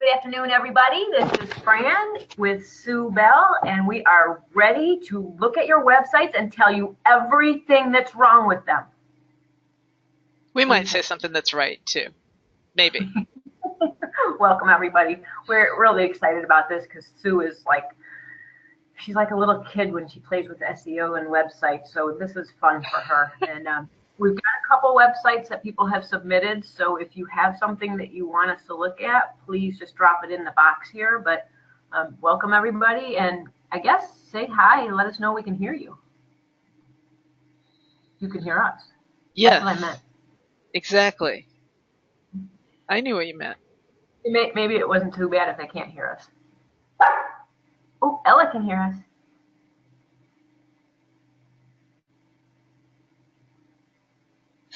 Good afternoon, everybody. This is Fran with Sue Bell, and we are ready to look at your websites and tell you everything that's wrong with them. We might say something that's right, too. Maybe. Welcome, everybody. We're really excited about this because Sue is she's like a little kid when she plays with SEO and websites, so this is fun for her. And we've got a couple websites that people have submitted, so if you have something that you want us to look at, please just drop it in the box here. But welcome, everybody, and I guess say hi and let us know we can hear you. You can hear us. Yes. That's what I meant. Exactly. I knew what you meant. Maybe it wasn't too bad if they can't hear us. Oh, Ella can hear us.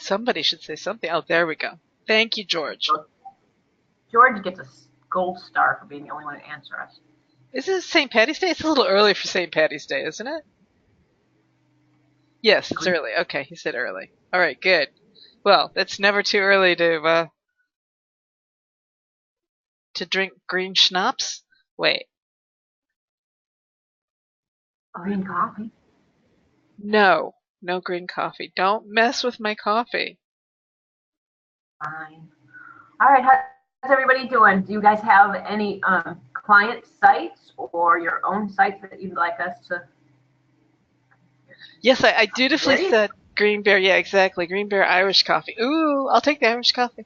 Somebody should say something. Oh, there we go. Thank you, George. George gets a gold star for being the only one to answer us. Is it St. Patty's Day? It's a little early for St. Patty's Day, isn't it? Yes, it's early. Okay, he said early. All right, good. Well, it's never too early to drink green schnapps. Wait. Green coffee? No green coffee. Don't mess with my coffee. Fine. All right, how's everybody doing? Do you guys have any client sites or your own sites that you'd like us to? Yes, I dutifully said Green Bear. Yeah, exactly. Green Bear Irish coffee. Ooh, I'll take the Irish coffee.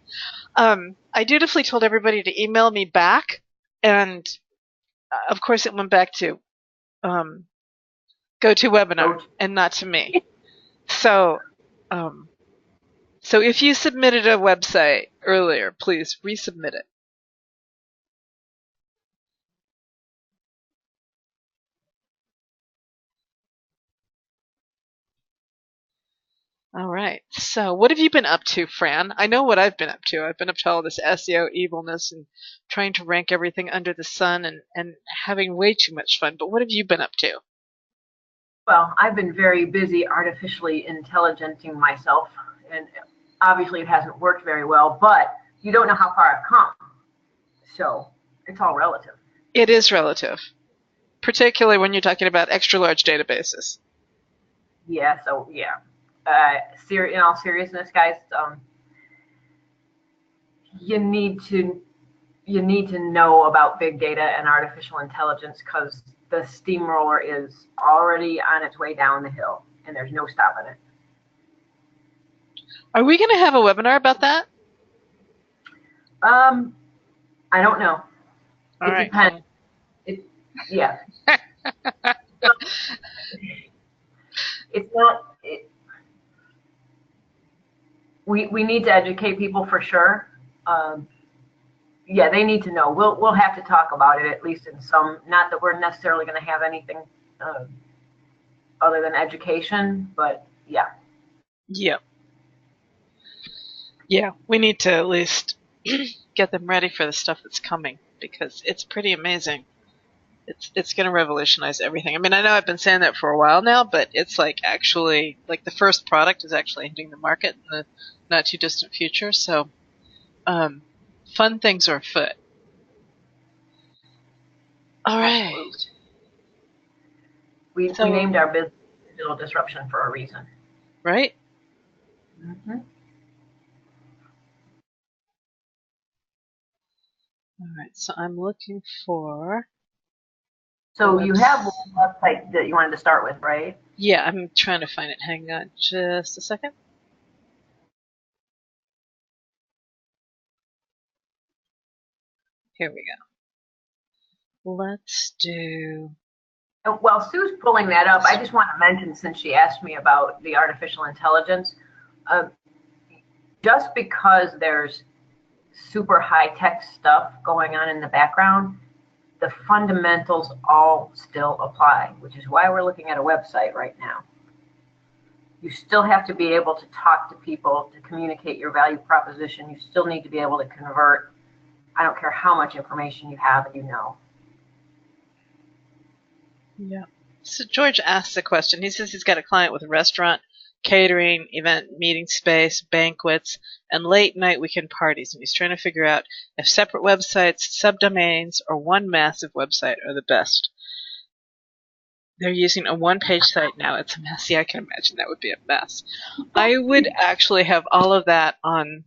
I dutifully told everybody to email me back, and of course it went back to GoToWebinar and not to me. So if you submitted a website earlier, please resubmit it. All right. So what have you been up to, Fran? I know what I've been up to. I've been up to all this SEO evilness and trying to rank everything under the sun and having way too much fun. But what have you been up to? Well, I've been very busy artificially intelligenting myself, and obviously it hasn't worked very well, but you don't know how far I've come. So it's all relative. It is relative, particularly when you're talking about extra large databases. Yeah, so yeah. In all seriousness, guys, you need to know about big data and artificial intelligence because the steamroller is already on its way down the hill, and there's no stopping it. Are we going to have a webinar about that? I don't know. All right. Depends. Yeah. It's not. We need to educate people for sure. Yeah, they need to know. We'll have to talk about it at least in some. Not that we're necessarily going to have anything other than education, but yeah. Yeah. Yeah, we need to at least get them ready for the stuff that's coming because it's pretty amazing. It's going to revolutionize everything. I mean, I know I've been saying that for a while now, but it's actually the first product is actually hitting the market in the not too distant future. So, fun things are afoot. All right. We named our business Digital Disruption for a reason. Right? Mm-hmm. All right, so I'm looking for... So you have one website that you wanted to start with, right? Yeah, I'm trying to find it. Hang on just a second. Here we go. Let's do... While Sue's pulling that up, I just want to mention, since she asked me about the artificial intelligence, just because there's super high-tech stuff going on in the background, the fundamentals all still apply, which is why we're looking at a website right now. You still have to be able to talk to people, to communicate your value proposition. You still need to be able to convert. I don't care how much information you have and you know. Yeah. So George asks a question. He says he's got a client with a restaurant catering, event, meeting space, banquets, and late night weekend parties. And he's trying to figure out if separate websites, subdomains, or one massive website are the best. They're using a one-page site now. It's a mess. Yeah, I can imagine that would be a mess. I would actually have all of that on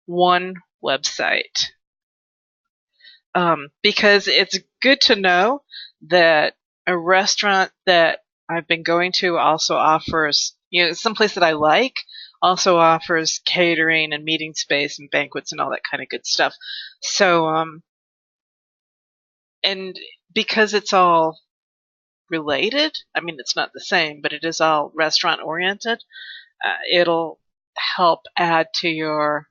one website. Because it's good to know that a restaurant that I've been going to also offers, someplace that I like, also offers catering and meeting space and banquets and all that kind of good stuff. So, and because it's all related, I mean, it's not the same, but it is all restaurant oriented, it'll help add to your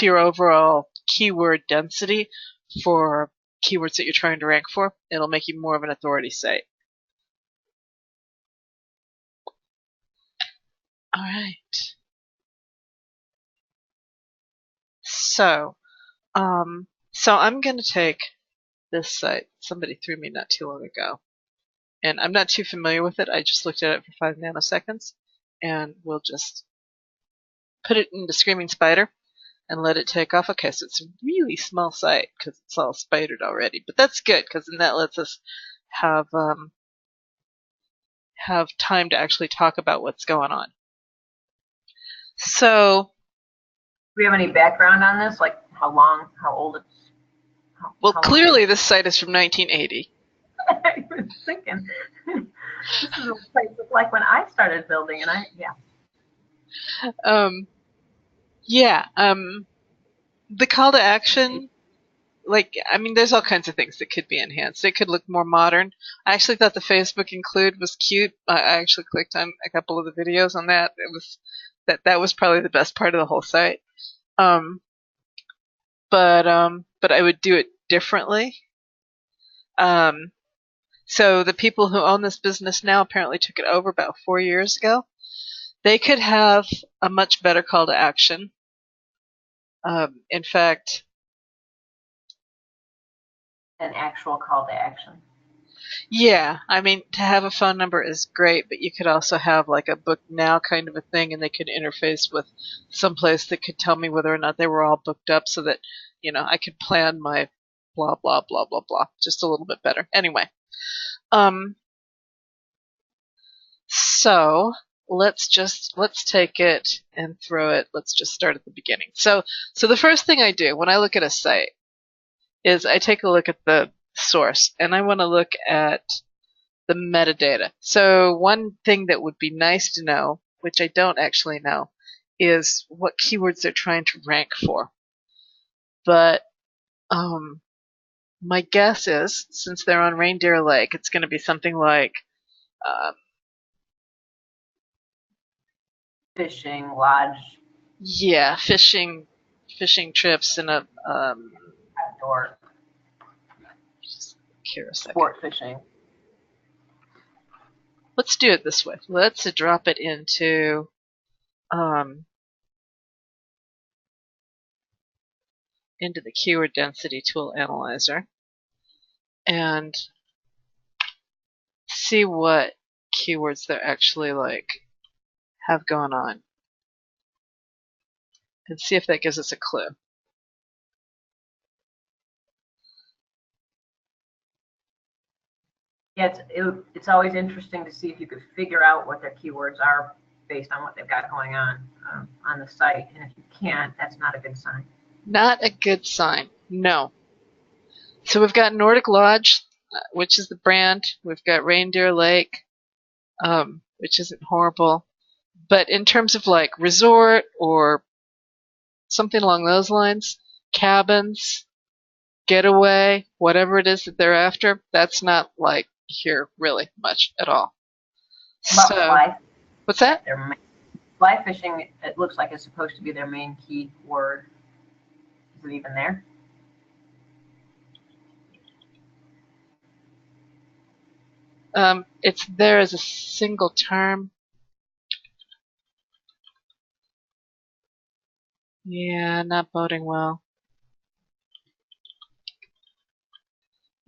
overall keyword density for keywords that you're trying to rank for. It'll make you more of an authority site. All right. So I'm going to take this site. Somebody threw me not too long ago, and I'm not too familiar with it. I just looked at it for 5 nanoseconds, and we'll just put it into Screaming Spider and let it take off. Okay, so it's a really small site because it's all spidered already, but that's good because then that lets us have time to actually talk about what's going on. So, do we have any background on this? Like how long, how old it's? Well, clearly this site is from 1980. I was thinking, this is what it looked like when I started building, and the call to action, there's all kinds of things that could be enhanced. It could look more modern. I actually thought the Facebook include was cute. I actually clicked on a couple of the videos on that. That was probably the best part of the whole site. But I would do it differently. So the people who own this business now apparently took it over about 4 years ago. They could have a much better call to action. In fact, an actual call to action. Yeah, I mean, to have a phone number is great, but you could also have like a book now kind of a thing, and they could interface with someplace that could tell me whether or not they were all booked up so that, I could plan my blah, blah, blah, blah, blah, just a little bit better. Anyway, so let's take it and throw it. Let's just start at the beginning. So the first thing I do when I look at a site is I take a look at the source, and I want to look at the metadata. So one thing that would be nice to know, which I don't actually know, is what keywords they're trying to rank for. But my guess is, since they're on Reindeer Lake, it's going to be something like fishing lodge. Yeah, fishing trips and a outdoor. Here a second. Sport fishing. Let's do it this way. Let's drop it into the keyword density tool analyzer and see what keywords they're actually have going on, and see if that gives us a clue. Yeah, it's always interesting to see if you could figure out what their keywords are based on what they've got going on the site. And if you can't, that's not a good sign. Not a good sign, no. So we've got Nordic Lodge, which is the brand. We've got Reindeer Lake, which isn't horrible. But in terms of resort or something along those lines, cabins, getaway, whatever it is that they're after, that's not here really much at all. What's that? Fly fishing, it looks like it's supposed to be their main key word. Is it even there? It's there as a single term. Yeah, not boding well.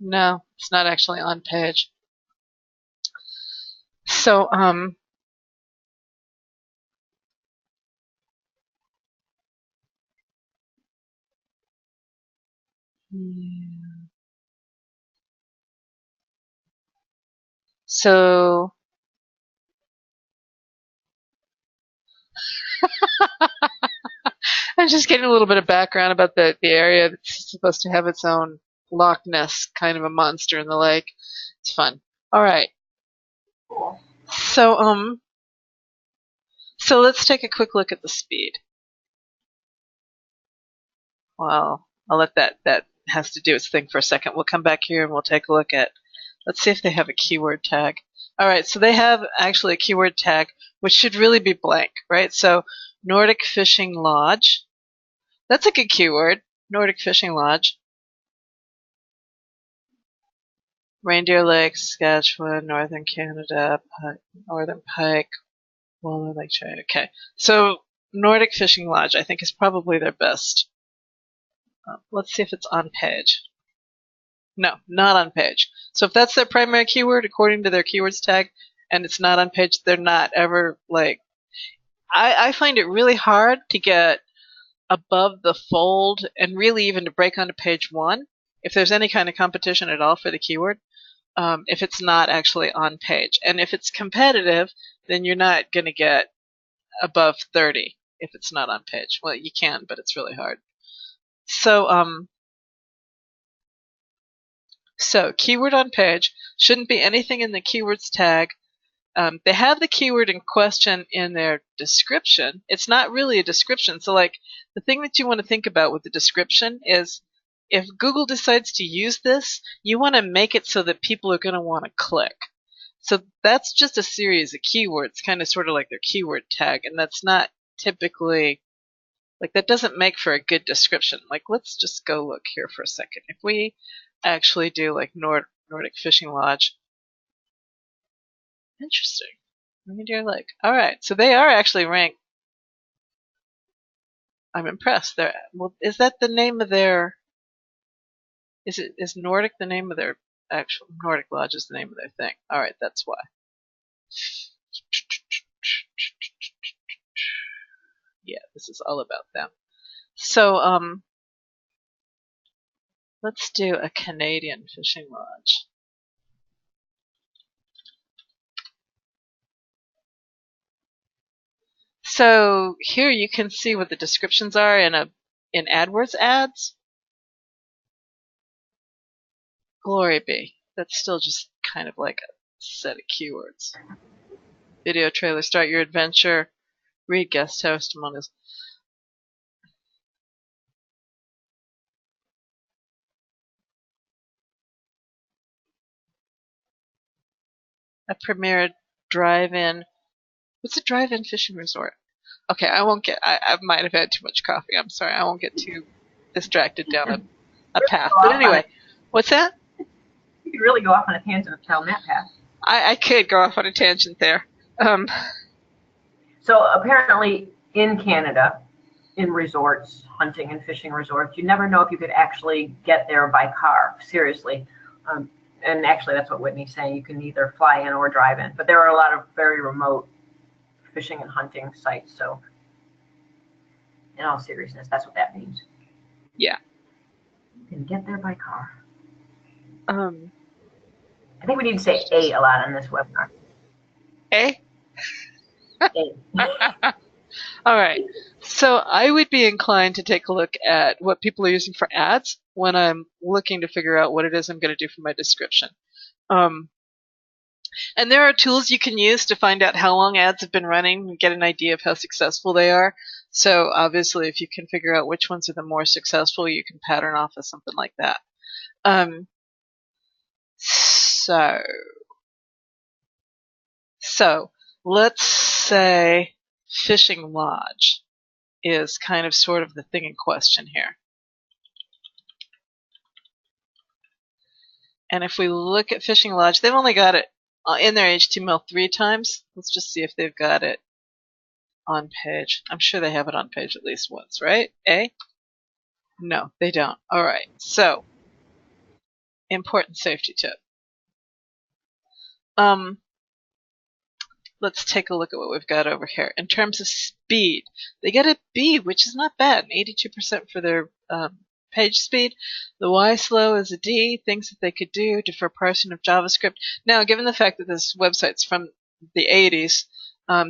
No, it's not actually on page. So, Yeah. So I'm just getting a little bit of background about the area that's supposed to have its own Loch Ness kind of a monster in the lake. It's fun. All right. Cool. So so let's take a quick look at the speed. Well, I'll let that has to do its thing for a second. We'll come back here and we'll take a look at, let's see if they have a keyword tag. All right, so they have actually a keyword tag, which should really be blank, right? So Nordic Fishing Lodge. That's a good keyword. Nordic Fishing Lodge. Reindeer Lake, Saskatchewan, Northern Canada, Northern Pike, Wallow Lake, China. Okay, so Nordic Fishing Lodge, I think, is probably their best. Let's see if it's on page. No, not on page. So if that's their primary keyword, according to their keywords tag, and it's not on page, they're not ever like. I find it really hard to get above the fold and really even to break onto page one if there's any kind of competition at all for the keyword. If it's not actually on page. And if it's competitive, then you're not going to get above 30 if it's not on page. Well, you can, but it's really hard. So keyword on page shouldn't be anything in the keywords tag. They have the keyword in question in their description. It's not really a description. So like the thing that you want to think about with the description is if Google decides to use this, you want to make it so that people are going to want to click. So that's just a series of keywords, kind of sort of like their keyword tag, and that's not typically, like that doesn't make for a good description. Like let's just go look here for a second. If we actually do like Nordic Fishing Lodge. Interesting. Reindeer Lake. All right, so they are actually ranked. I'm impressed. Well, is that the name of their? Is Nordic the name of their actual Nordic Lodge? Is the name of their thing? All right, that's why. Yeah, this is all about them. So let's do a Canadian fishing lodge. So here you can see what the descriptions are in AdWords ads. Glory be. That's still just kind of like a set of keywords. Video trailer, start your adventure, read guest testimonies. A premier drive-in. What's a drive-in fishing resort? Okay, I won't get. I might have had too much coffee. I'm sorry. I won't get too distracted down a path. But anyway, what's that? You could really go off on a tangent down that path. I could go off on a tangent there. So apparently in Canada, in resorts, hunting and fishing resorts, you never know if you could actually get there by car. Seriously. And actually, that's what Whitney's saying. You can either fly in or drive in. But there are a lot of very remote fishing and hunting sites. So in all seriousness, that's what that means. Yeah. You can get there by car. I think we need to say A lot on this webinar. A? A. All right. So I would be inclined to take a look at what people are using for ads when I'm looking to figure out what it is I'm going to do for my description. And there are tools you can use to find out how long ads have been running and get an idea of how successful they are. So obviously, if you can figure out which ones are the more successful, you can pattern off of something like that. So let's say fishing lodge is kind of sort of the thing in question here. And if we look at fishing lodge, they've only got it in their HTML 3 times. Let's just see if they've got it on page. I'm sure they have it on page at least once, right? A? No, they don't. All right. So, important safety tip. Let's take a look at what we've got over here. In terms of speed, they get a B, which is not bad, 82% for their page speed. The Y slow is a D, things that they could do for parsing of JavaScript. Now, given the fact that this website's from the 80s,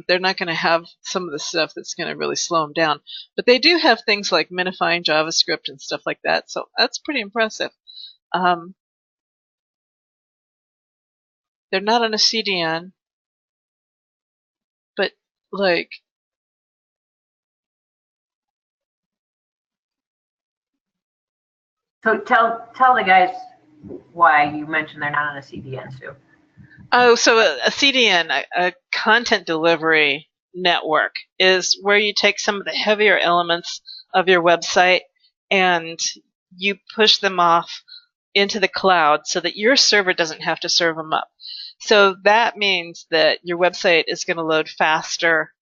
they're not going to have some of the stuff that's going to really slow them down. But they do have things like minifying JavaScript and stuff like that, so that's pretty impressive. They're not on a CDN, but like, So tell the guys why you mentioned they're not on a CDN, Sue. oh, so a CDN, a content delivery network, is where you take some of the heavier elements of your website and you push them off into the cloud so that your server doesn't have to serve them up. So that means that your website is going to load faster,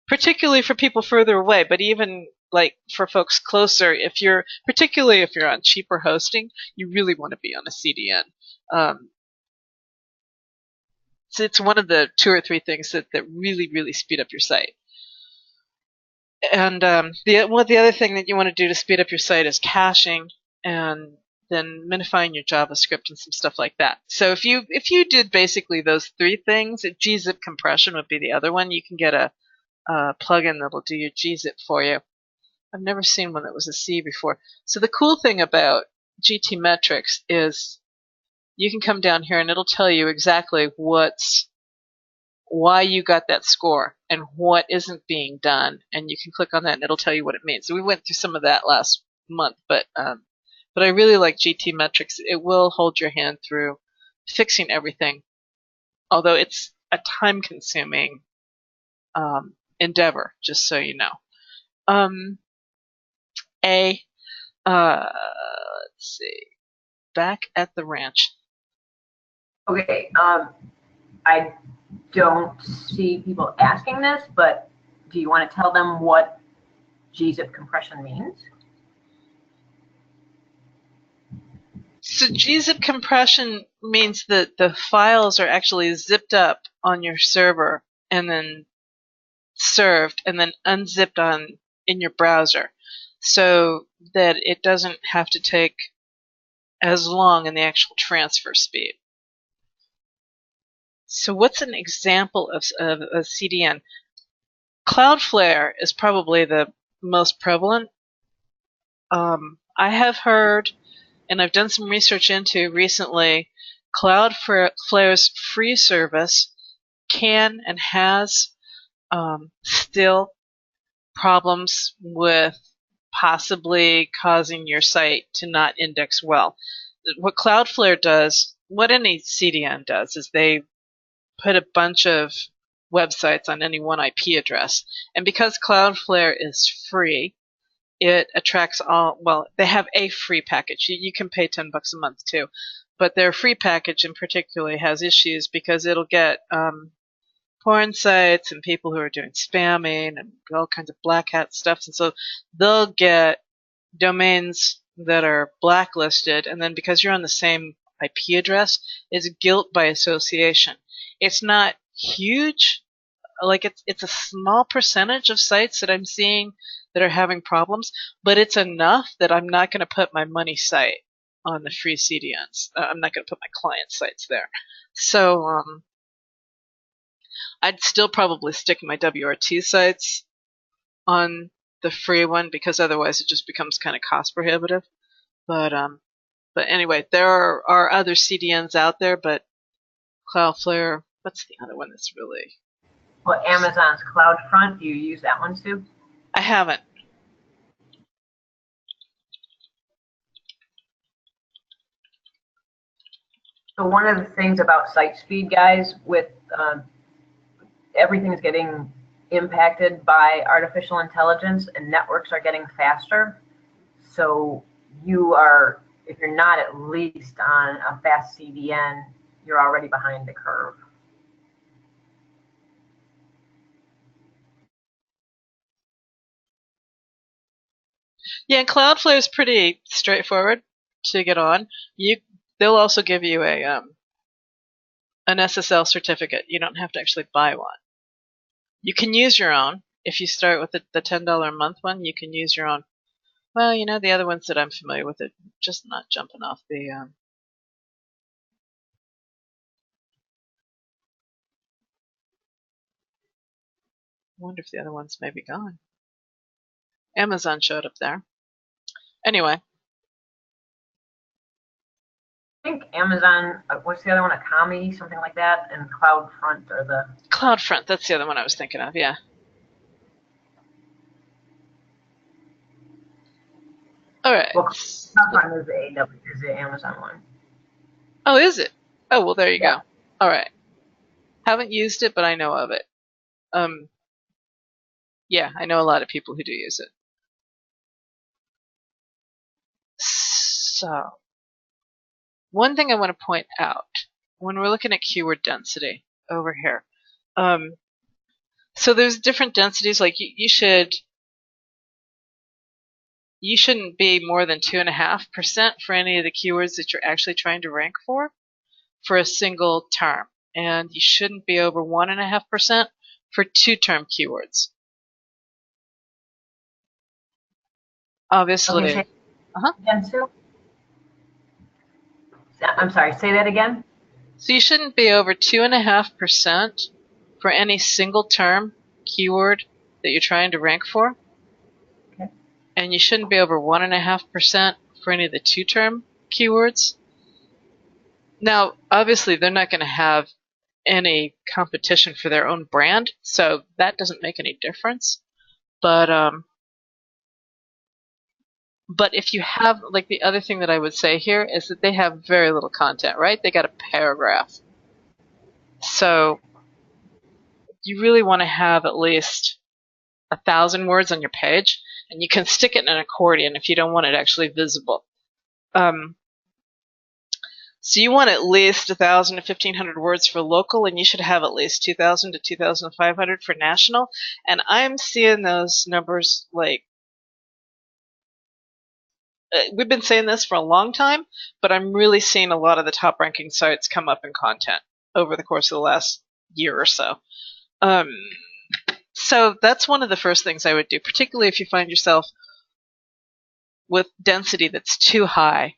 particularly for people further away, but even like for folks closer, particularly if you're on cheaper hosting, you really want to be on a CDN. So it's one of the 2 or 3 things that really, really speed up your site. And the other thing that you want to do to speed up your site is caching and then minifying your JavaScript and some stuff like that. So if you did basically those 3 things, gzip compression would be the other one. You can get a plugin that'll do your gzip for you. I've never seen one that was a C before. So the cool thing about GTmetrix is you can come down here and it'll tell you exactly why you got that score and what isn't being done, and you can click on that and it'll tell you what it means. So we went through some of that last month, but I really like GTmetrix. It will hold your hand through fixing everything, although it's a time-consuming endeavor, just so you know. Let's see, back at the ranch. Okay, I don't see people asking this, but do you want to tell them what gzip compression means? So gzip compression means that the files are actually zipped up on your server and then served and then unzipped in your browser, so that it doesn't have to take as long in the actual transfer speed. So what's an example of a CDN? Cloudflare is probably the most prevalent. I have heard, and I've done some research into recently, Cloudflare's free service can and has still problems with possibly causing your site to not index well. What Cloudflare does, what any CDN does, is they put a bunch of websites on any one IP address. And because Cloudflare is free, it attracts they have a free package. You can pay $10 a month too. But their free package in particular has issues because it'll get porn sites and people who are doing spamming and all kinds of black hat stuff. And so they'll get domains that are blacklisted, and then because you're on the same IP address, it's guilt by association. It's not huge, like it's a small percentage of sites that I'm seeing that are having problems, but it's enough that I'm not going to put my money site on the free CDNs. I'm not going to put my client sites there. So I'd still probably stick my WRT sites on the free one because otherwise it just becomes kind of cost prohibitive. But anyway, there are other CDNs out there, but Cloudflare, what's the other one that's really? Well, Amazon's CloudFront, do you use that one too? I haven't. So one of the things about site speed, guys, with everything's getting impacted by artificial intelligence and networks are getting faster. So if you're not at least on a fast CDN, you're already behind the curve. Yeah, Cloudflare is pretty straightforward to get on. They'll also give you an SSL certificate. You don't have to actually buy one. You can use your own. If you start with the $10 a month one, you can use your own. Well, the other ones that I'm familiar with are just not jumping off the. I wonder if the other ones may be gone. Amazon showed up there. Anyway. I think Amazon, what's the other one? Akami, something like that, and CloudFront are the. CloudFront, that's the other one I was thinking of, yeah. All right. Well, CloudFront is the Amazon one. Oh, is it? Oh, well, there you Yeah. go. All right. Haven't used it, but I know of it. Yeah, I know a lot of people who do use it. So, one thing I want to point out when we're looking at keyword density over here. So there's different densities. Like you shouldn't be more than 2.5% for any of the keywords that you're actually trying to rank for a single term, and you shouldn't be over 1.5% for 2-term keywords. Obviously. Okay, again, Sue? I'm sorry, say that again? So you shouldn't be over 2.5% for any single term keyword that you're trying to rank for. Okay. And you shouldn't be over 1.5% for any of the 2-term keywords. Now, obviously, they're not going to have any competition for their own brand, so that doesn't make any difference. But if you have, like, the other thing that I would say here is that they have very little content, right? They got a paragraph. So you really want to have at least 1,000 words on your page, and you can stick it in an accordion if you don't want it actually visible. So you want at least 1,000 to 1,500 words for local, and you should have at least 2,000 to 2,500 for national. And I'm seeing those numbers, like, we've been saying this for a long time, but I'm really seeing a lot of the top ranking sites come up in content over the course of the last year or so. So that's one of the first things I would do, particularly if you find yourself with density that's too high.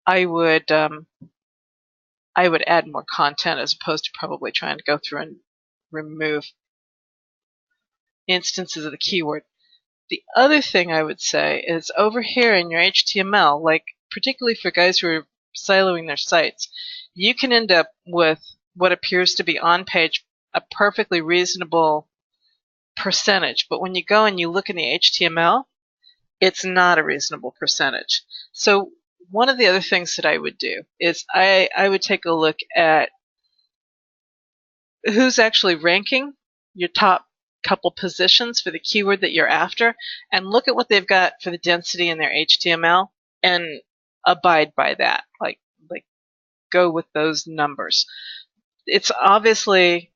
I would add more content as opposed to probably trying to go through and remove instances of the keyword. The other thing I would say is over here in your HTML, like particularly for guys who are siloing their sites, you can end up with what appears to be on page a perfectly reasonable percentage, but when you go and you look in the HTML, it's not a reasonable percentage. So one of the other things that I would do is I would take a look at who's actually ranking your top couple positions for the keyword that you're after, and look at what they've got for the density in their HTML and abide by that. Like go with those numbers. It's obviously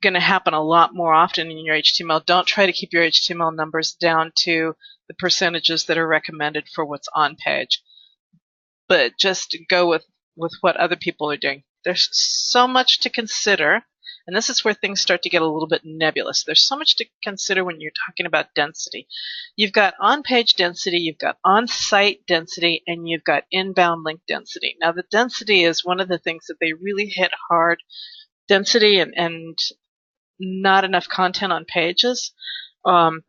going to happen a lot more often in your HTML. Don't try to keep your HTML numbers down to the percentages that are recommended for what's on page, but just go with what other people are doing. There's so much to consider, and this is where things start to get a little bit nebulous. There's so much to consider when you're talking about density. You've got on-page density, you've got on-site density, and you've got inbound link density. Now, the density is one of the things that they really hit hard. Density and not enough content on pages.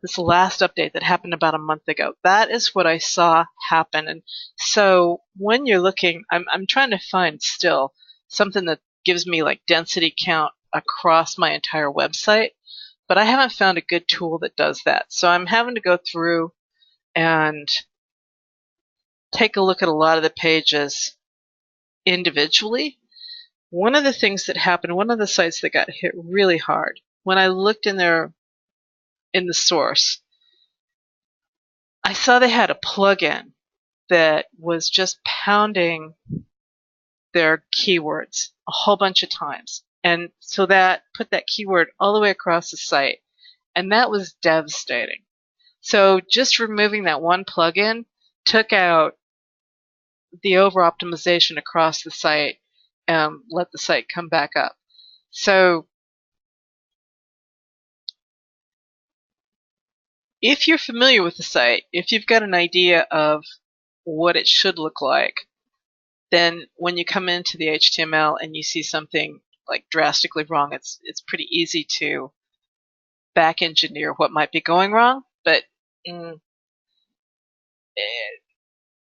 This last update that happened about a month ago, that is what I saw happen. And so when you're looking, I'm trying to find still something that gives me like density count across my entire website, but I haven't found a good tool that does that. So I'm having to go through and take a look at a lot of the pages individually. One of the things that happened, one of the sites that got hit really hard, when I looked in the source, I saw they had a plugin that was just pounding their keywords a whole bunch of times. And so that put that keyword all the way across the site. And that was devastating. So just removing that one plugin took out the over-optimization across the site and let the site come back up. So if you're familiar with the site, if you've got an idea of what it should look like, then when you come into the HTML and you see something like drastically wrong, it's pretty easy to back engineer what might be going wrong. But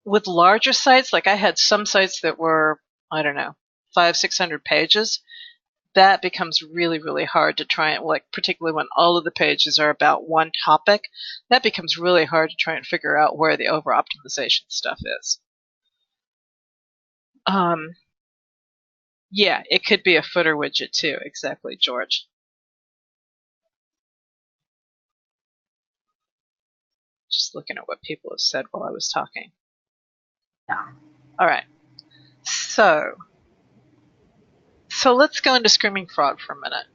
with larger sites, like I had some sites that were, I don't know, 500-600 pages, that becomes really, really hard to try and, like, particularly when all of the pages are about one topic, that becomes really hard to try and figure out where the over-optimization stuff is. Yeah, it could be a footer widget too. Exactly, George. Just looking at what people have said while I was talking. Yeah. All right. So let's go into Screaming Frog for a minute.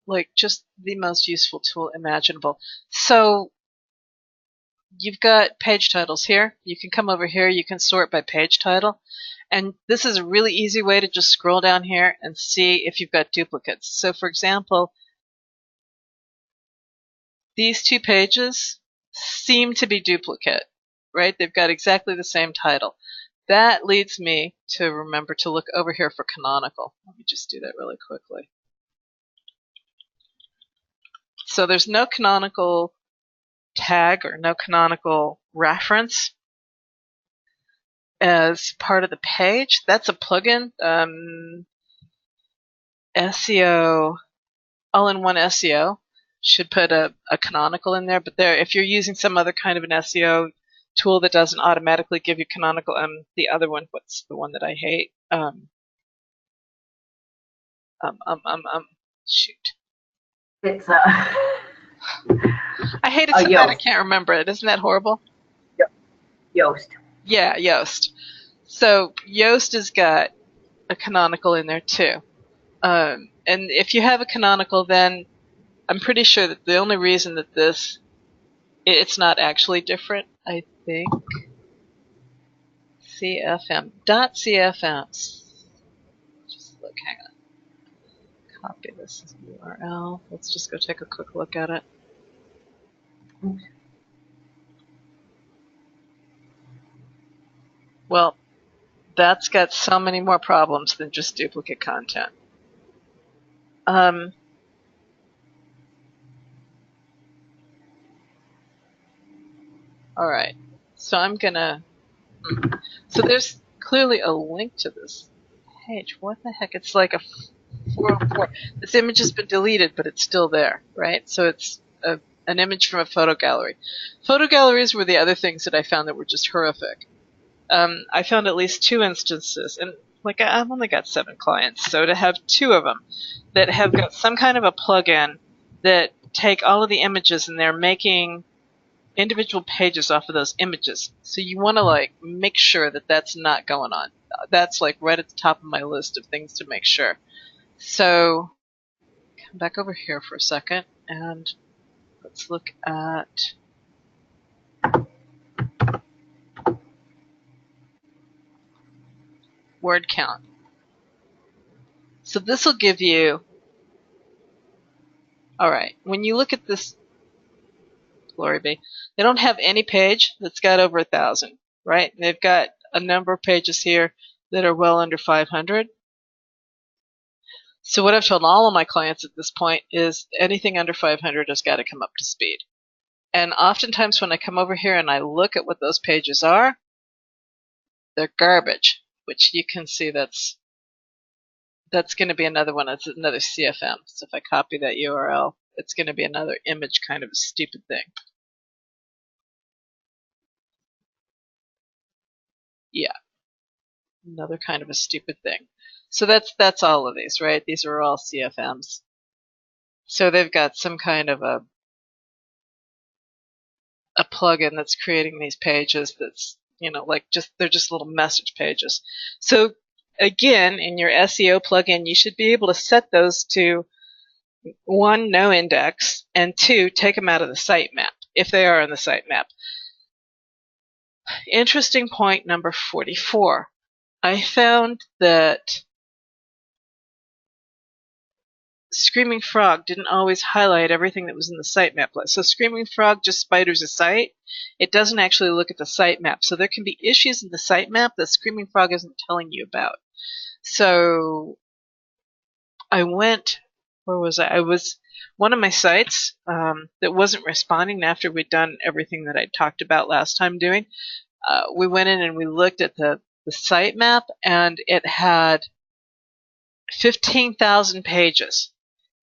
Like, just the most useful tool imaginable. So you've got page titles here. You can come over here. You can sort by page title. And this is a really easy way to just scroll down here and see if you've got duplicates. So, for example, these two pages seem to be duplicate, right? They've got exactly the same title. That leads me to remember to look over here for canonical. Let me just do that really quickly. So there's no canonical tag or no canonical reference as part of the page. That's a plugin. SEO, all-in-one SEO should put a canonical in there, but if you're using some other kind of an SEO tool that doesn't automatically give you canonical, the other one, what's the one that I hate? Shoot. It's I hate it so bad I can't remember it. Isn't that horrible? Yoast. Yeah, Yoast. So Yoast has got a canonical in there too. And if you have a canonical, then I'm pretty sure that the only reason that it's not actually different, I think. CFM. .cfm. Just look, hang on. Copy this URL. Let's just go take a quick look at it. Oops. Well, that's got so many more problems than just duplicate content. All right, so I'm gonna. So there's clearly a link to this page. What the heck? It's like a 404. This image has been deleted, but it's still there, right? So it's an image from a photo gallery. Photo galleries were the other things that I found that were just horrific. I found at least 2 instances, and like I've only got 7 clients, so to have 2 of them that have got some kind of a plugin that take all of the images and they're making individual pages off of those images. So you want to like make sure that that's not going on. That's like right at the top of my list of things to make sure. So come back over here for a second and let's look at word count. So this will give you, all right, when you look at this, glory be, they don't have any page that's got over 1,000, right? And they've got a number of pages here that are well under 500. So what I've told all of my clients at this point is anything under 500 has got to come up to speed. And oftentimes when I come over here and I look at what those pages are, they're garbage, which you can see that's going to be another one. It's another CFM. So if I copy that URL, it's going to be another image kind of a stupid thing. Yeah, another kind of a stupid thing. So that's all of these, right? These are all CFMs. So they've got some kind of a plugin that's creating these pages that's, you know, like they're just little message pages. So again, in your SEO plugin, you should be able to set those to 1, no index, and 2, take them out of the sitemap, if they are in the sitemap. Interesting point number 44. I found that Screaming Frog didn't always highlight everything that was in the sitemap list. So Screaming Frog just spiders a site. It doesn't actually look at the sitemap. So there can be issues in the sitemap that Screaming Frog isn't telling you about. So I went, where was I? I was one of my sites that wasn't responding after we'd done everything that I talked about last time doing. We went in and we looked at the sitemap, and it had 15,000 pages.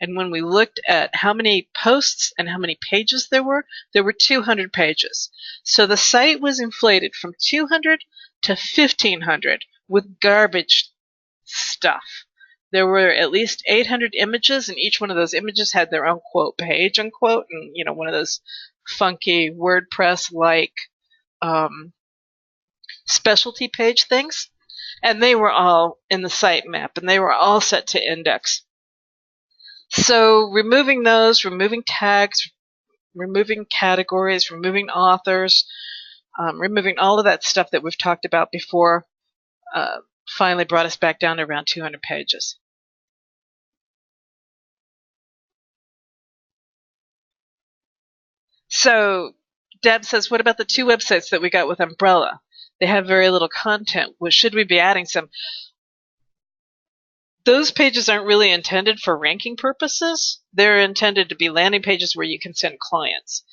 And when we looked at how many posts and how many pages there were 200 pages. So the site was inflated from 200 to 1,500 with garbage stuff. There were at least 800 images, and each one of those images had their own quote page, unquote, and one of those funky WordPress-like specialty page things. And they were all in the sitemap, and they were all set to index. So removing those, removing tags, removing categories, removing authors, removing all of that stuff that we've talked about before, finally brought us back down to around 200 pages. So Deb says, what about the 2 websites that we got with Umbrella? They have very little content. Should we be adding some? Those pages aren't really intended for ranking purposes. They're intended to be landing pages where you can send clients.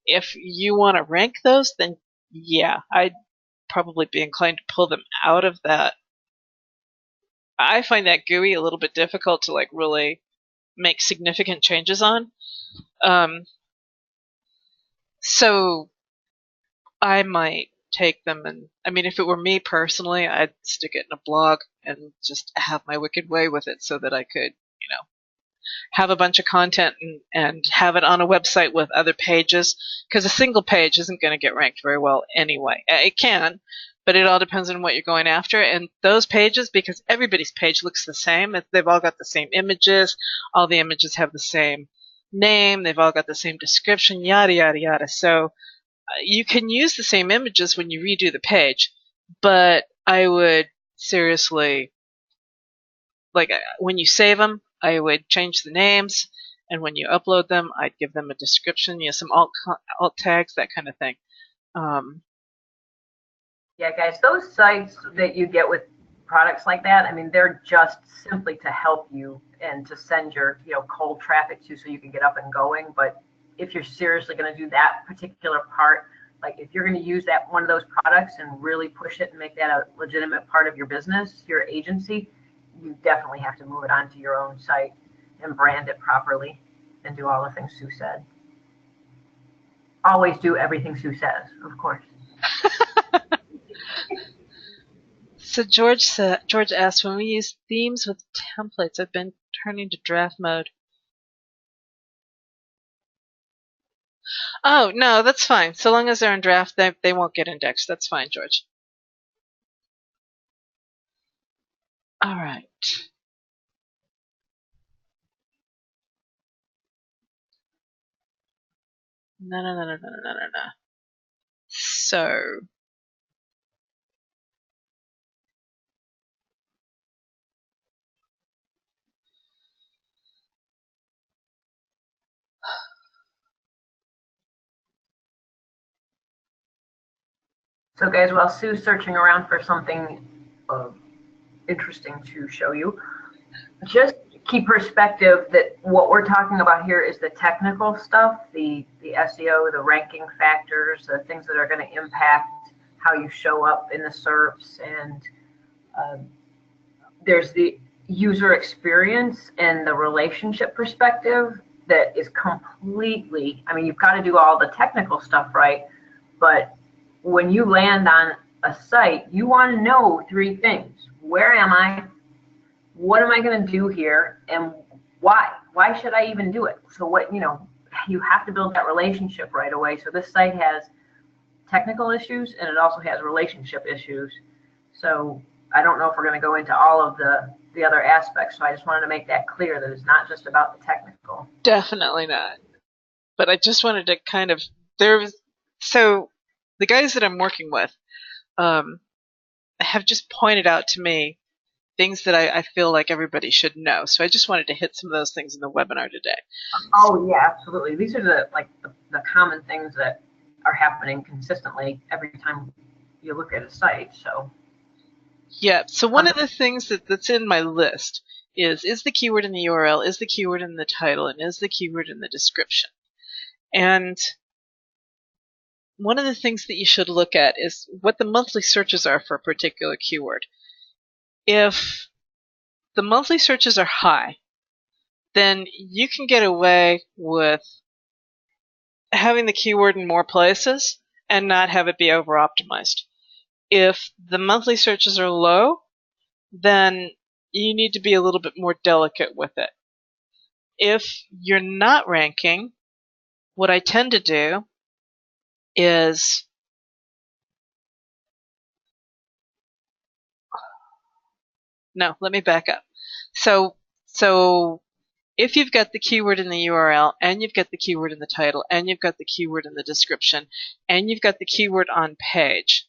If you want to rank those, then yeah, I'd probably be inclined to pull them out of that. I find that GUI a little bit difficult to really make significant changes on. So I might take them, and if it were me personally, I'd stick it in a blog and just have my wicked way with it so that I could, have a bunch of content and have it on a website with other pages, because a single page isn't going to get ranked very well anyway. It can, but it all depends on what you're going after. And those pages, because everybody's page looks the same, they've all got the same images, all the images have the same name, they've all got the same description, yada, yada, yada. So you can use the same images when you redo the page, but I would seriously, when you save them, I would change the names, and when you upload them, I'd give them a description, some alt tags, that kind of thing. Yeah, guys, those sites that you get with products like that, they're just simply to help you and to send your cold traffic to, so you can get up and going. But if you're seriously going to do that particular part, if you're going to use one of those products and really push it and make that a legitimate part of your business, your agency, you definitely have to move it onto your own site and brand it properly and do all the things Sue said. Always do everything Sue says, of course. So George asked, when we use themes with templates, I've been turning to draft mode. Oh, no, that's fine. So long as they're in draft, they won't get indexed. That's fine, George. All right. No. So So guys, while Sue's searching around for something interesting to show you, just keep perspective that what we're talking about here is the technical stuff, the SEO, the ranking factors, the things that are going to impact how you show up in the SERPs, and there's the user experience and the relationship perspective that is completely, you've got to do all the technical stuff right, but when you land on a site, you want to know 3 things. Where am I? What am I going to do here? And why? Why should I even do it? So you have to build that relationship right away. So this site has technical issues, and it also has relationship issues. So I don't know if we're going to go into all of the other aspects. So I just wanted to make that clear, that it's not just about the technical. Definitely not. But I just wanted to so the guys that I'm working with have just pointed out to me things that I feel like everybody should know. So I just wanted to hit some of those things in the webinar today. Oh yeah, absolutely. These are the common things that are happening consistently every time you look at a site. So yeah, so one of the things that's in my list is the keyword in the URL, is the keyword in the title, and is the keyword in the description. And one of the things that you should look at is what the monthly searches are for a particular keyword. If the monthly searches are high, then you can get away with having the keyword in more places and not have it be over-optimized. If the monthly searches are low, then you need to be a little bit more delicate with it. If you're not ranking, what I tend to do is no, let me back up. So if you've got the keyword in the URL, and you've got the keyword in the title, and you've got the keyword in the description, and you've got the keyword on page,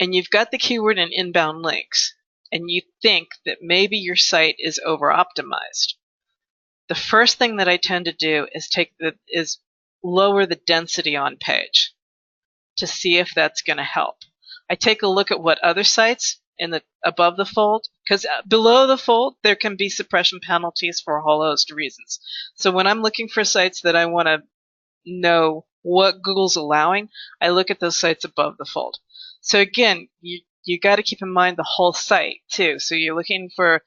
and you've got the keyword in inbound links, and you think that maybe your site is over optimized, the first thing that I tend to do is lower the density on page to see if that's going to help. I take a look at what other sites in the above the fold, because below the fold there can be suppression penalties for a whole host of reasons. So when I'm looking for sites that I want to know what Google's allowing, I look at those sites above the fold. So again, you got to keep in mind the whole site too. So you're looking for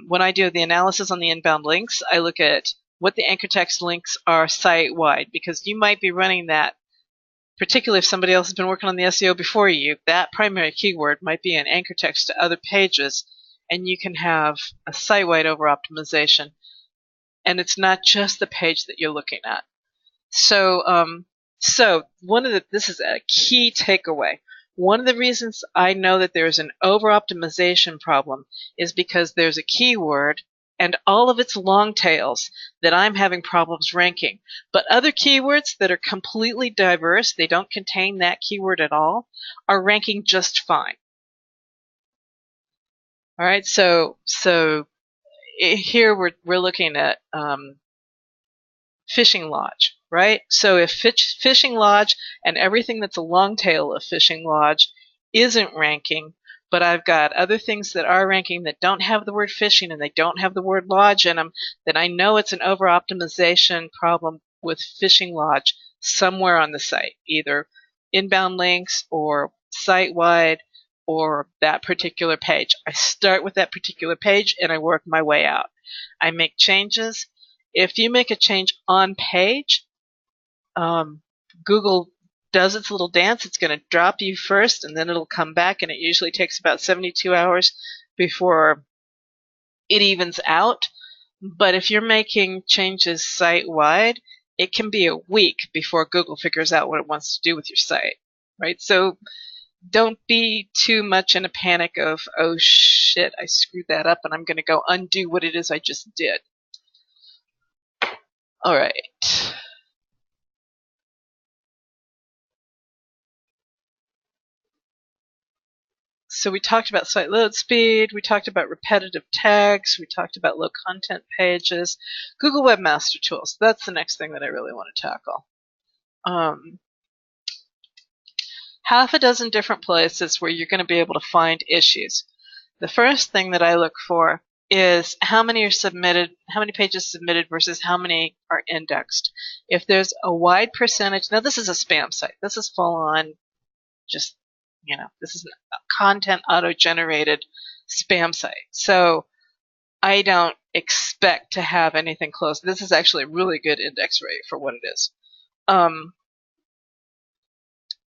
when I do the analysis on the inbound links, I look at what the anchor text links are site-wide, because you might be running that, particularly if somebody else has been working on the SEO before you, that primary keyword might be an anchor text to other pages, and you can have a site-wide over-optimization. And it's not just the page that you're looking at. So this is a key takeaway. One of the reasons I know that there's an over-optimization problem is because there's a keyword and all of its long tails that I'm having problems ranking. But other keywords that are completely diverse, they don't contain that keyword at all, are ranking just fine. All right, so here we're looking at fishing lodge, right? So if fishing lodge and everything that's a long tail of fishing lodge isn't ranking, but I've got other things that are ranking that don't have the word fishing and they don't have the word lodge in them, then I know it's an over-optimization problem with fishing lodge somewhere on the site, either inbound links or site-wide or that particular page. I start with that particular page and I work my way out. I make changes. If you make a change on page, Google does its little dance. It's going to drop you first, and then it'll come back, and it usually takes about 72 hours before it evens out. But if you're making changes site-wide, it can be a week before Google figures out what it wants to do with your site, right? So don't be too much in a panic of, oh shit, I screwed that up, and I'm going to go undo what it is I just did. All right. So we talked about site load speed, we talked about repetitive tags, we talked about low content pages. Google Webmaster Tools, that's the next thing that I really want to tackle. Half a dozen different places where you're going to be able to find issues. The first thing that I look for is how many are submitted, how many pages submitted versus how many are indexed. If there's a wide percentage, now this is a spam site. This is full on just, this is a content auto-generated spam site. So I don't expect to have anything close. This is actually a really good index rate for what it is.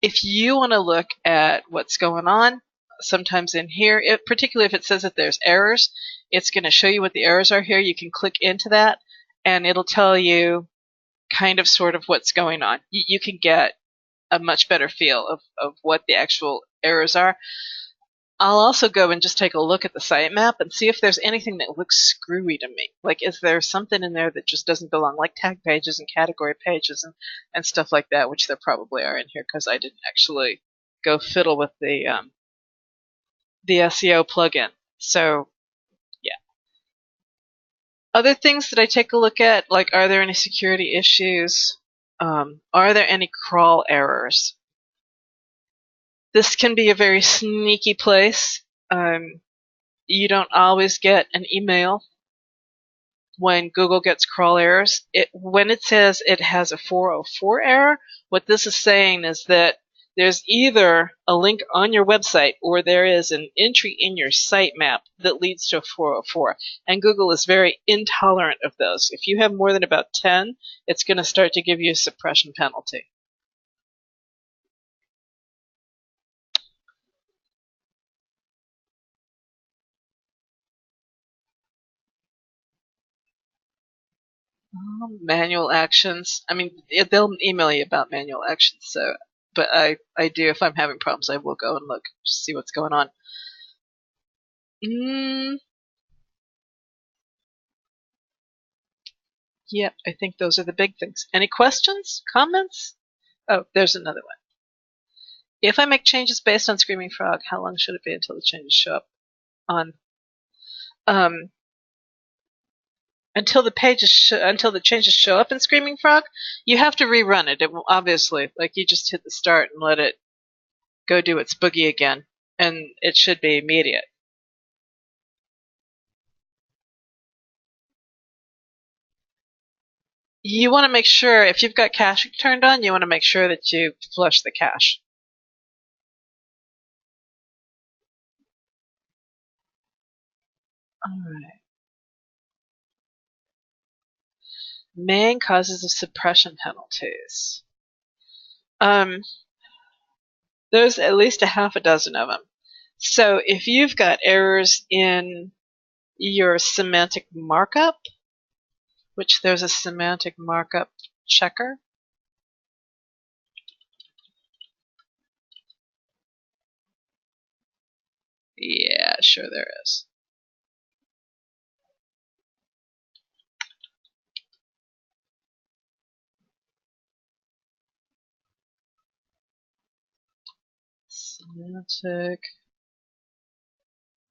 If you want to look at what's going on, sometimes in here, particularly if it says that there's errors, it's going to show you what the errors are here. You can click into that, and it'll tell you kind of sort of what's going on. You can get a much better feel of what the actual errors are. I'll also go and just take a look at the sitemap and see if there's anything that looks screwy to me. Like, is there something in there that just doesn't belong, like tag pages and category pages and stuff like that, which there probably are in here because I didn't actually go fiddle with the the SEO plugin. So yeah. Other things that I take a look at, like, are there any security issues? Are there any crawl errors? This can be a very sneaky place. You don't always get an email when Google gets crawl errors. When it says it has a 404 error, what this is saying is that there's either a link on your website or there is an entry in your sitemap that leads to a 404. And Google is very intolerant of those. If you have more than about 10, it's going to start to give you a suppression penalty. Manual actions. I mean, they'll email you about manual actions. So, but I do. If I'm having problems, I will go and look to see what's going on. Yep, I think those are the big things. Any questions? Comments? Oh, there's another one. If I make changes based on Screaming Frog, how long should it be until the changes show up on? Until the changes show up in Screaming Frog, you have to rerun it. It will obviously, like, you just hit the start and let it go do its boogie again, and it should be immediate. You want to make sure, if you've got caching turned on, you want to make sure that you flush the cache. Alright. Main causes of suppression penalties. There's at least a half a dozen of them. So if you've got errors in your semantic markup, which there's a semantic markup checker. Yeah, sure there is. Semantic.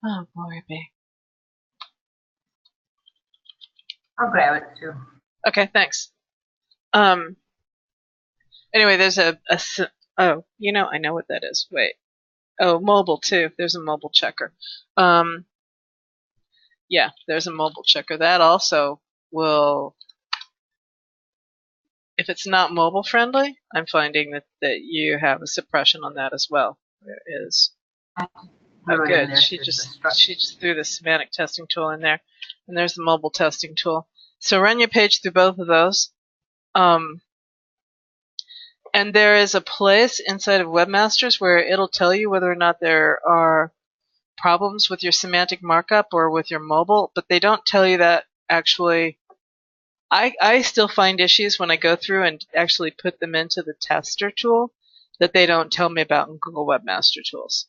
Oh, boy, me. I'll grab it too. Okay, thanks. Anyway, there's oh, I know what that is. Wait. Oh, mobile too. There's a mobile checker. Yeah, there's a mobile checker. That also will, if it's not mobile friendly, I'm finding that you have a suppression on that as well. There is. Oh, good. She just threw the semantic testing tool in there, and there's the mobile testing tool. So run your page through both of those. And there is a place inside of Webmasters where it'll tell you whether or not there are problems with your semantic markup or with your mobile, but they don't tell you that actually. I still find issues when I go through and actually put them into the tester tool that they don't tell me about in Google Webmaster Tools.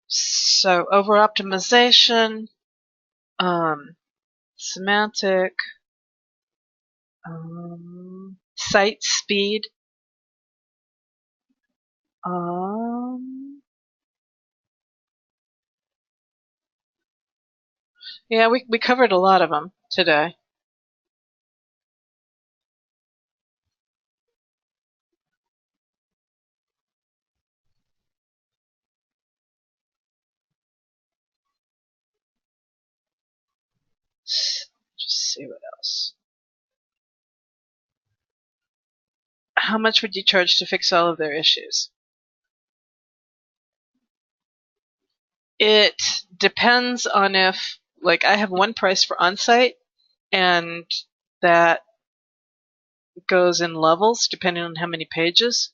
So over optimization, semantic, site speed, yeah, we covered a lot of them today. Just see what else. How much would you charge to fix all of their issues? It depends on if, like, I have one price for on-site, and that goes in levels depending on how many pages.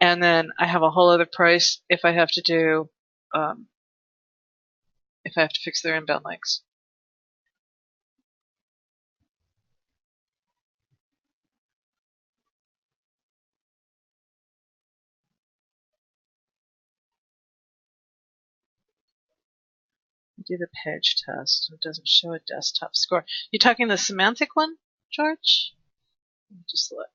And then I have a whole other price if I have to do, if I have to fix their inbound links. Do the page test. It doesn't show a desktop score. You talking the semantic one, George? Just look.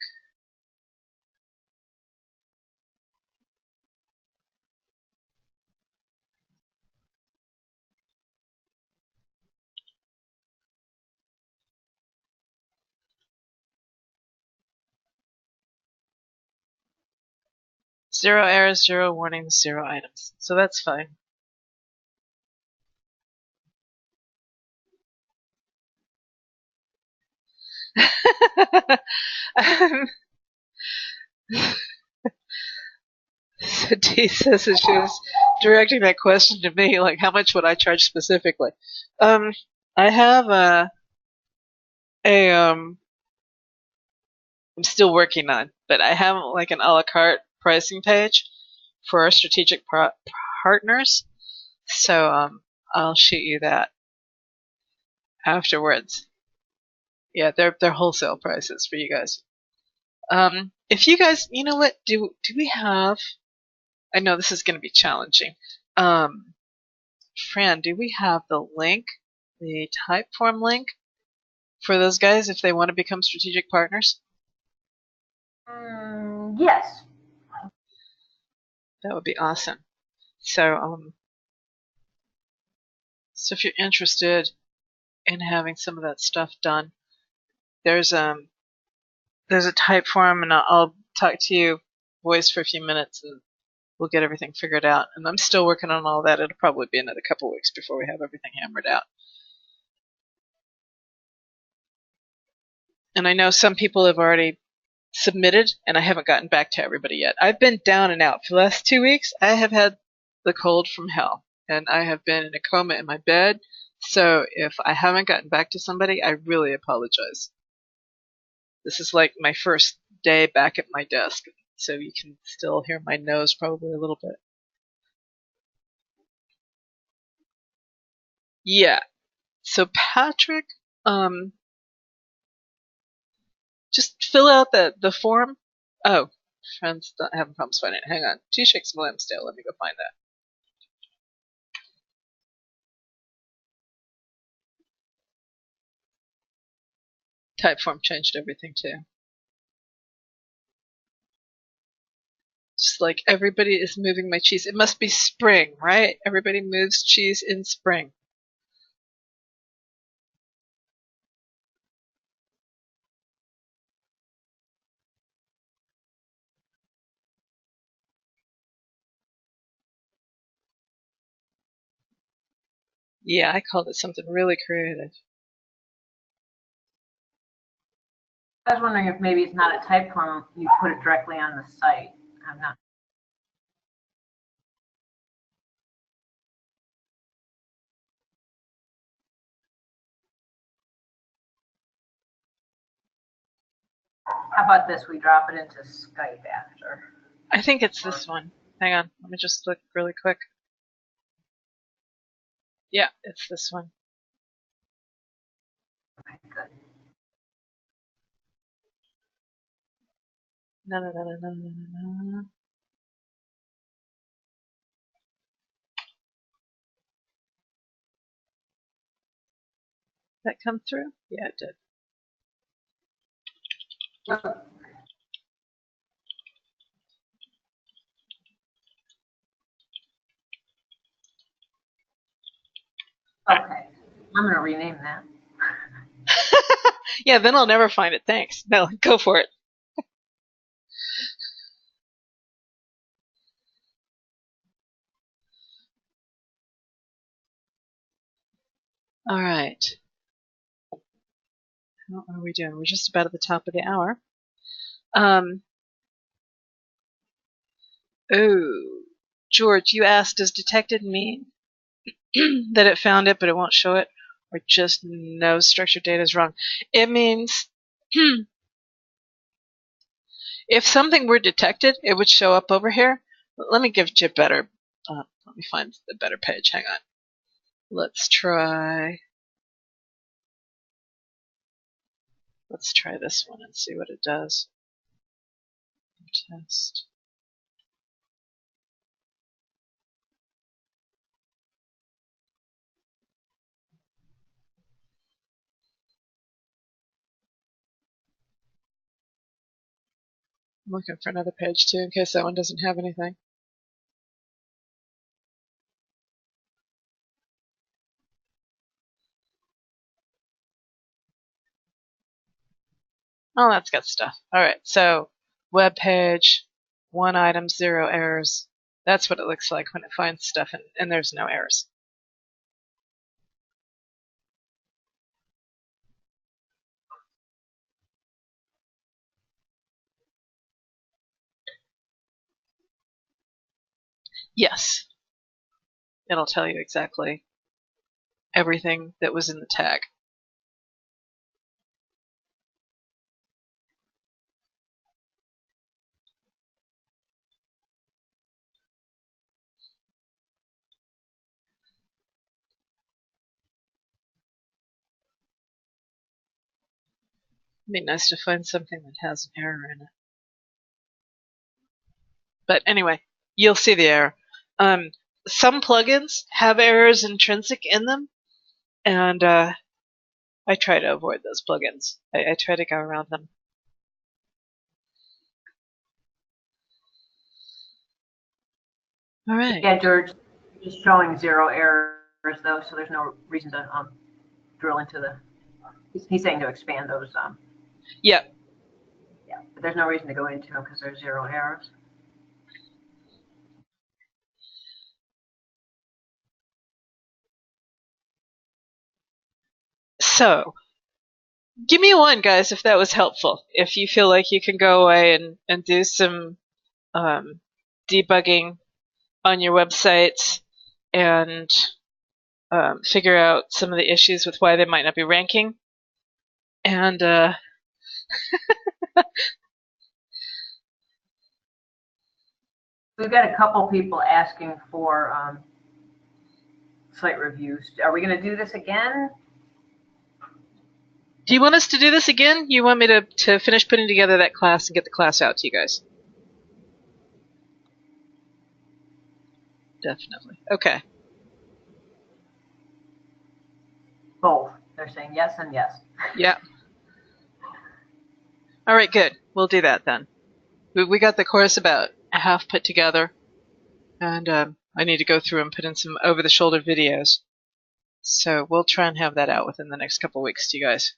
Zero errors, zero warnings, zero items. So that's fine. So Dee says that she was directing that question to me, like how much would I charge specifically? I have a I'm still working on, but I have like an a la carte pricing page for our strategic partners. So I'll shoot you that afterwards. Yeah, they're wholesale prices for you guys. If you guys, you know what, do we have? I know this is going to be challenging. Fran, do we have the link, the Typeform link for those guys if they want to become strategic partners? Yes. That would be awesome. So if you're interested in having some of that stuff done, there's a Typeform, and I'll talk to you voice for a few minutes, and we'll get everything figured out. And I'm still working on all that. It'll probably be another couple weeks before we have everything hammered out. And I know some people have already submitted, and I haven't gotten back to everybody yet. I've been down and out for the last 2 weeks. I have had the cold from hell, and I have been in a coma in my bed. So if I haven't gotten back to somebody, I really apologize. This is like my first day back at my desk, so you can still hear my nose probably a little bit. Yeah. So Patrick, just fill out the form. Oh, friends not having problems finding it. Hang on. Two shakes of Lambsdale. Let me go find that. Typeform changed everything too. Just like everybody is moving my cheese. It must be spring, right? Everybody moves cheese in spring. Yeah, I called it something really creative. I was wondering if maybe it's not a Typeform, you put it directly on the site. I'm not. How about this? We drop it into Skype after. I think it's this one. Hang on. Let me just look really quick. Yeah, it's this one. Okay, good. No, no, no, no, no, no, no. That come through? Yeah, it did. Okay, I'm going to rename that. Yeah, then I'll never find it. Thanks. No, go for it. All right. How are we doing? We're just about at the top of the hour. Oh, George, you asked, does detected mean that it found it but it won't show it, or just no structured data is wrong? It means if something were detected, it would show up over here. Let me give you a better, let me find the better page. Hang on. Let's try this one and see what it does. Test. I'm looking for another page too in case that one doesn't have anything. Oh, that's got stuff. All right, so web page, 1 item, 0 errors. That's what it looks like when it finds stuff and there's no errors. Yes, it'll tell you exactly everything that was in the tag. It'd be nice to find something that has an error in it. But anyway, you'll see the error. Some plugins have errors intrinsic in them, and I try to avoid those plugins. I try to go around them. All right. Yeah, George, just showing 0 errors though, so there's no reason to drill into the. He's saying to expand those. Yeah. Yeah, but there's no reason to go into them because there's 0 errors. So, give me one, guys, if that was helpful. If you feel like you can go away and do some debugging on your websites and figure out some of the issues with why they might not be ranking. And we've got a couple people asking for site reviews. Are we going to do this again? do you want us to do this again? You want me to finish putting together that class and get the class out to you guys? Definitely. Okay. Both. They're saying yes and yes. Yeah. All right, good. We'll do that then. We got the course about half put together, and I need to go through and put in some over-the-shoulder videos. So we'll try and have that out within the next couple weeks to you guys.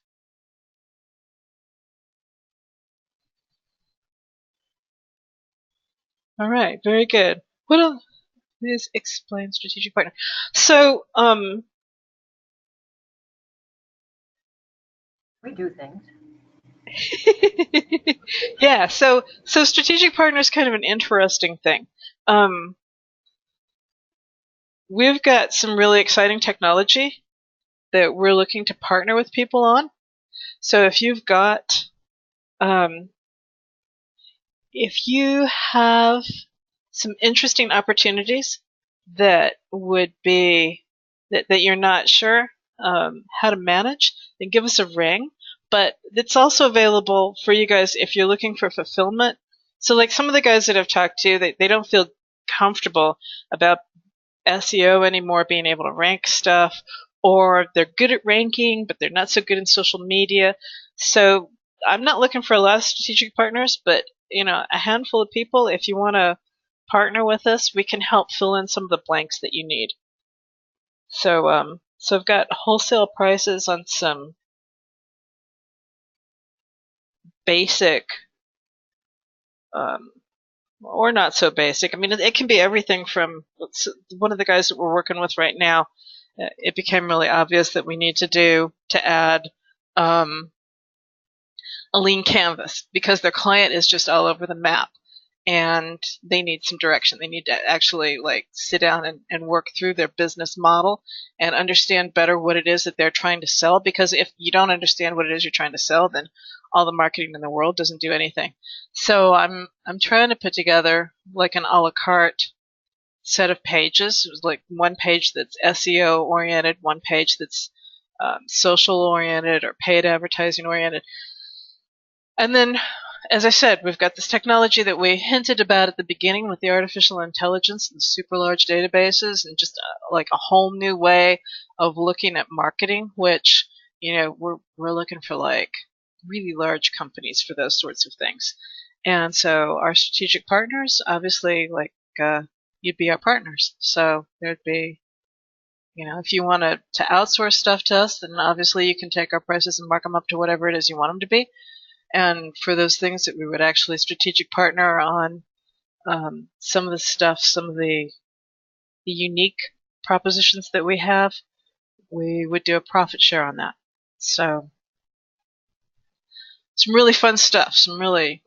All right, very good. What else? Please explain strategic partner. So, we do things. yeah. So strategic partner is kind of an interesting thing. We've got some really exciting technology that we're looking to partner with people on. So if you've got, if you have some interesting opportunities that would be that you're not sure how to manage, then give us a ring. But it's also available for you guys if you're looking for fulfillment. So like some of the guys that I've talked to, they don't feel comfortable about SEO anymore, being able to rank stuff, or they're good at ranking, but they're not so good in social media. So I'm not looking for a lot of strategic partners, but a handful of people, if you want to partner with us, we can help fill in some of the blanks that you need. So I've got wholesale prices on some basic, or not so basic. I mean, it can be everything from one of the guys that we're working with right now. It became really obvious that we need to add a lean canvas because their client is just all over the map. And they need some direction. They need to actually sit down and work through their business model and understand better what it is that they're trying to sell. Because if you don't understand what it is you're trying to sell, then all the marketing in the world doesn't do anything. So I'm trying to put together like an a la carte set of pages. It was like one page that's SEO oriented, one page that's social oriented or paid advertising oriented. And then, as I said, we've got this technology that we hinted about at the beginning with the artificial intelligence and the super large databases and just like a whole new way of looking at marketing, which, we're looking for like really large companies for those sorts of things. And so our strategic partners, obviously, like you'd be our partners. So there'd be, if you want to outsource stuff to us, then obviously you can take our prices and mark them up to whatever it is you want them to be. And for those things that we would actually strategic partner on, some of the stuff, some of the unique propositions that we have, we would do a profit share on that. So some really fun stuff. Some really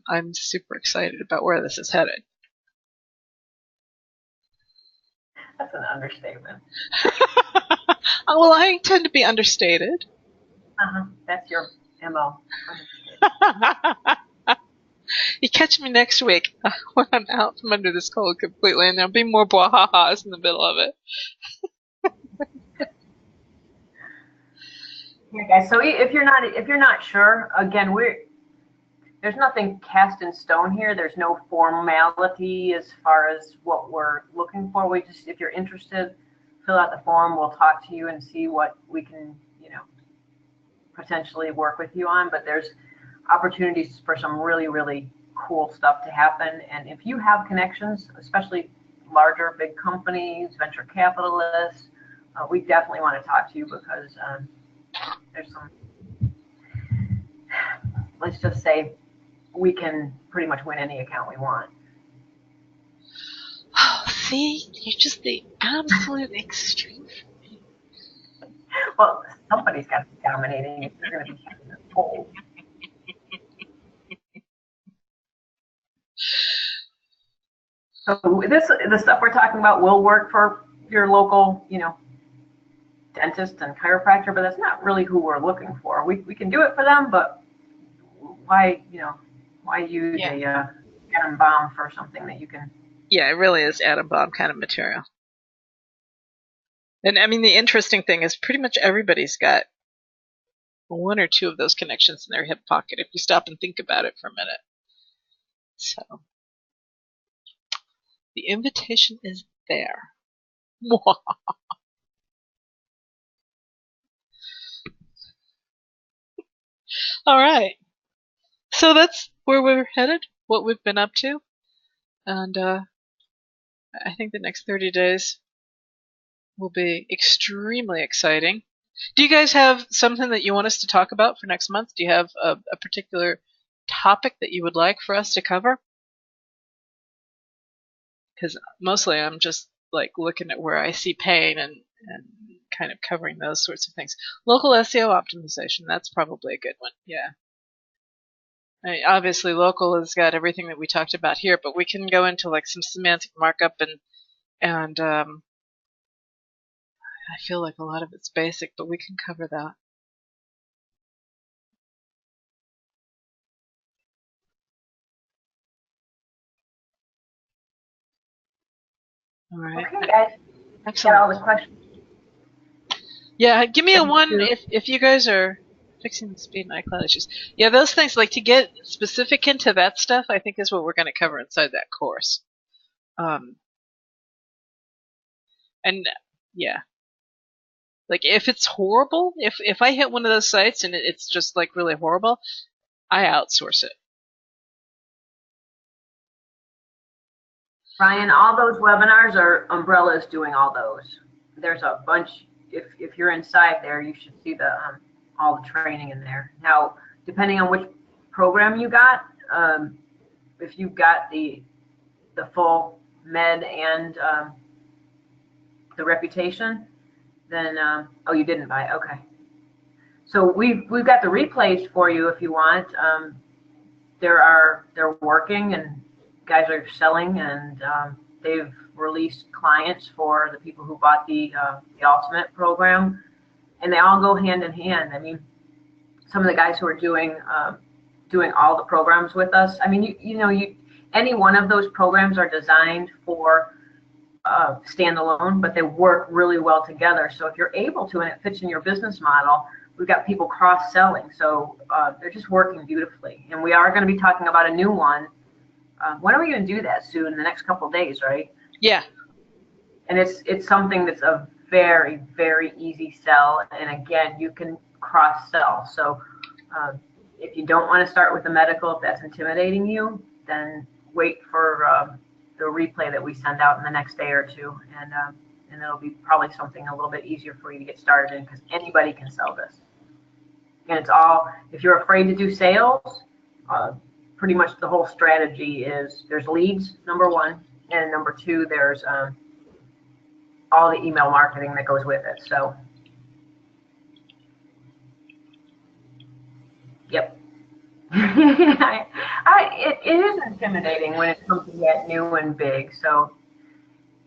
I'm super excited about where this is headed. That's an understatement. Well, I tend to be understated. That's your MO. You catch me next week when I'm out from under this cold completely, and there'll be more blah-ha-has in the middle of it. Yeah, guys. So if you're not sure, again, there's nothing cast in stone here. There's no formality as far as what we're looking for. We just, if you're interested, fill out the form. We'll talk to you and see what we can, potentially work with you on. But there's opportunities for some really, really cool stuff to happen. And if you have connections, especially larger, big companies, venture capitalists, we definitely want to talk to you because there's some, let's just say, we can pretty much win any account we want. Oh, see, you're just the absolute extreme. Well, somebody's got to be dominating if they're going to be having this poll. So the stuff we're talking about will work for your local, dentist and chiropractor, but that's not really who we're looking for. We can do it for them, but why use a atom bomb for something that you can? Yeah, it really is atom bomb kind of material. And I mean, the interesting thing is pretty much everybody's got one or two of those connections in their hip pocket if you stop and think about it for a minute. So the invitation is there. All right. So that's where we're headed, what we've been up to. And I think the next 30 days will be extremely exciting. Do you guys have something that you want us to talk about for next month? Do you have a particular topic that you would like for us to cover? Because mostly I'm just looking at where I see pain and kind of covering those sorts of things. Local SEO optimization, that's probably a good one. Yeah. I mean, obviously local has got everything that we talked about here, but we can go into some semantic markup and I feel like a lot of it's basic, but we can cover that. All right. Okay, guys. Excellent. Got all the questions. Yeah, give me a one if you guys are fixing the speed and iCloud issues. Yeah, those things, to get specific into that stuff, I think is what we're going to cover inside that course. And yeah, if it's horrible, if I hit one of those sites and it's just really horrible, I outsource it. Ryan, all those webinars are Umbrella's doing all those. There's a bunch. If you're inside there, you should see all the training in there. Now, depending on which program you got, if you got the full med and the reputation, then oh, you didn't buy it. Okay. So we've got the replays for you if you want. They're working and guys are selling, and they've released clients for the people who bought the Ultimate program, and they all go hand in hand. I mean, some of the guys who are doing all the programs with us. I mean, any one of those programs are designed for standalone, but they work really well together. So if you're able to, and it fits in your business model, we've got people cross-selling. So they're just working beautifully. And we are going to be talking about a new one. When are we going to do that, Sue? In the next couple of days, right? Yeah. And it's something that's a very, very easy sell. And again, you can cross-sell. So If you don't want to start with the medical, if that's intimidating you, then wait for the replay that we send out in the next day or two, and it'll be probably something a little bit easier for you to get started in, because anybody can sell this. And it's all, if you're afraid to do sales, pretty much the whole strategy is there's leads, number one, and number two, there's all the email marketing that goes with it. So, yep. It is intimidating when it's something that new and big. So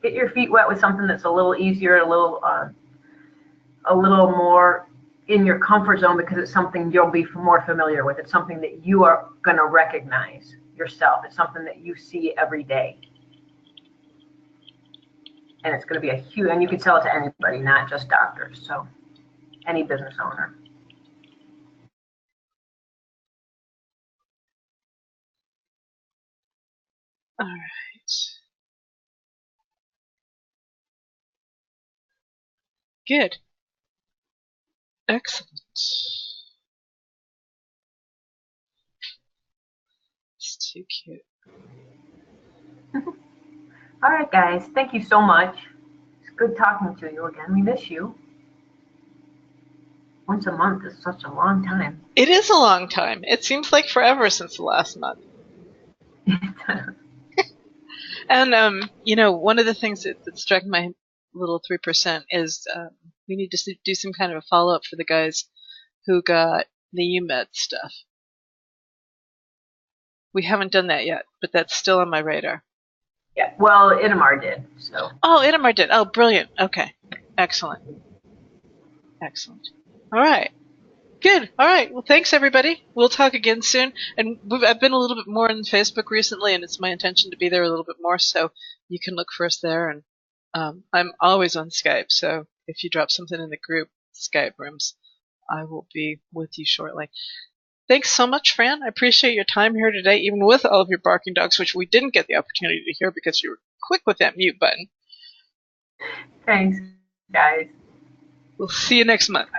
get your feet wet with something that's a little easier, a little more in your comfort zone, because it's something you'll be more familiar with. It's something that you are going to recognize yourself. It's something that you see every day. And it's going to be a huge, and you can sell it to anybody, not just doctors. So any business owner. All right. Good. Excellent. It's too cute. All right, guys. Thank you so much. It's good talking to you again. We miss you. Once a month is such a long time. It is a long time. It seems like forever since the last month. And, one of the things that struck my little 3% is we need to do some kind of a follow-up for the guys who got the UMed stuff. We haven't done that yet, but that's still on my radar. Yeah, well, Itamar did. So. Oh, Itamar did. Oh, brilliant. Okay. Excellent. Excellent. All right. Good. All right. Well, thanks, everybody. We'll talk again soon. And I've been a little bit more on Facebook recently, and it's my intention to be there a little bit more, so you can look for us there. And I'm always on Skype, so if you drop something in the group, Skype rooms, I will be with you shortly. Thanks so much, Fran. I appreciate your time here today, even with all of your barking dogs, which we didn't get the opportunity to hear because you were quick with that mute button. Thanks, guys. We'll see you next month.